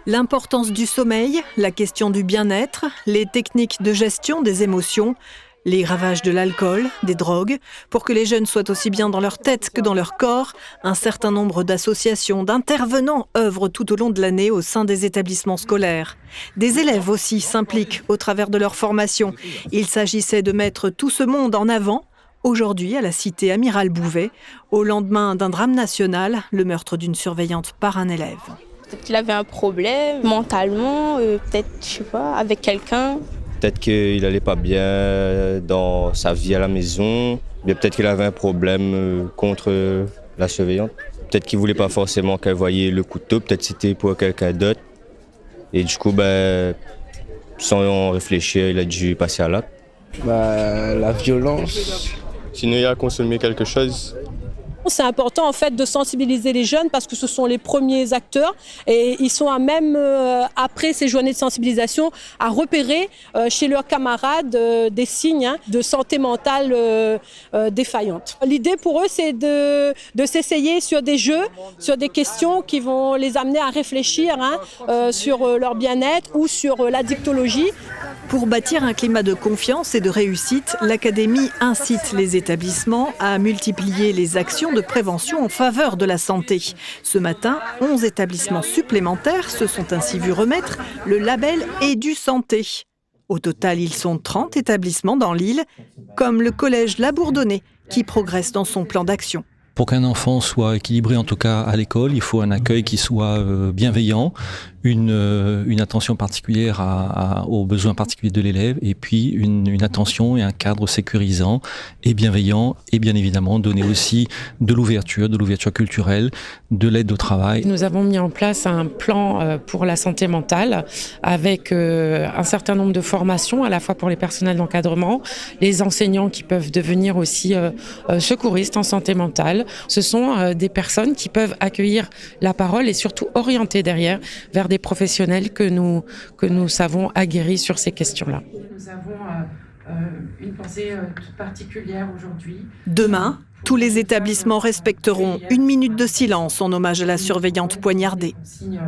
L'importance du sommeil, la question du bien-être, les techniques de gestion des émotions, les ravages de l'alcool, des drogues, pour que les jeunes soient aussi bien dans leur tête que dans leur corps, un certain nombre d'associations, d'intervenants œuvrent tout au long de l'année au sein des établissements scolaires. Des élèves aussi s'impliquent au travers de leur formation. Il s'agissait de mettre tout ce monde en avant, aujourd'hui à la cité Amiral Bouvet, au lendemain d'un drame national, le meurtre d'une surveillante par un élève. Peut-être qu'il avait un problème mentalement, peut-être, je sais pas, avec quelqu'un. Peut-être qu'il n'allait pas bien dans sa vie à la maison. Mais peut-être qu'il avait un problème contre la surveillante. Peut-être qu'il ne voulait pas forcément qu'elle voyait le couteau. Peut-être que c'était pour quelqu'un d'autre. Et du coup, sans réfléchir, il a dû passer à l'acte. La violence. Sinon, il a consommé quelque chose. C'est important en fait de sensibiliser les jeunes parce que ce sont les premiers acteurs et ils sont à même, après ces journées de sensibilisation, à repérer chez leurs camarades des signes de santé mentale défaillante. L'idée pour eux, c'est de s'essayer sur des jeux, sur des questions qui vont les amener à réfléchir sur leur bien-être ou sur l'addictologie. Pour bâtir un climat de confiance et de réussite, l'Académie incite les établissements à multiplier les actions de prévention en faveur de la santé. Ce matin, 11 établissements supplémentaires se sont ainsi vus remettre le label EduSanté. Au total, ils sont 30 établissements dans l'île, comme le collège La Bourdonnais, qui progresse dans son plan d'action. Pour qu'un enfant soit équilibré, en tout cas à l'école, il faut un accueil qui soit bienveillant, une attention particulière aux besoins particuliers de l'élève, et puis une attention et un cadre sécurisant et bienveillant, et bien évidemment donner aussi de l'ouverture culturelle, de l'aide au travail. Nous avons mis en place un plan pour la santé mentale avec un certain nombre de formations, à la fois pour les personnels d'encadrement, les enseignants qui peuvent devenir aussi secouristes en santé mentale. Ce sont des personnes qui peuvent accueillir la parole et surtout orienter derrière vers des professionnels que nous savons aguerris sur ces questions-là. Nous avons une pensée toute particulière aujourd'hui. Demain, tous les établissements respecteront 1 minute de silence en hommage à la surveillante poignardée. On signe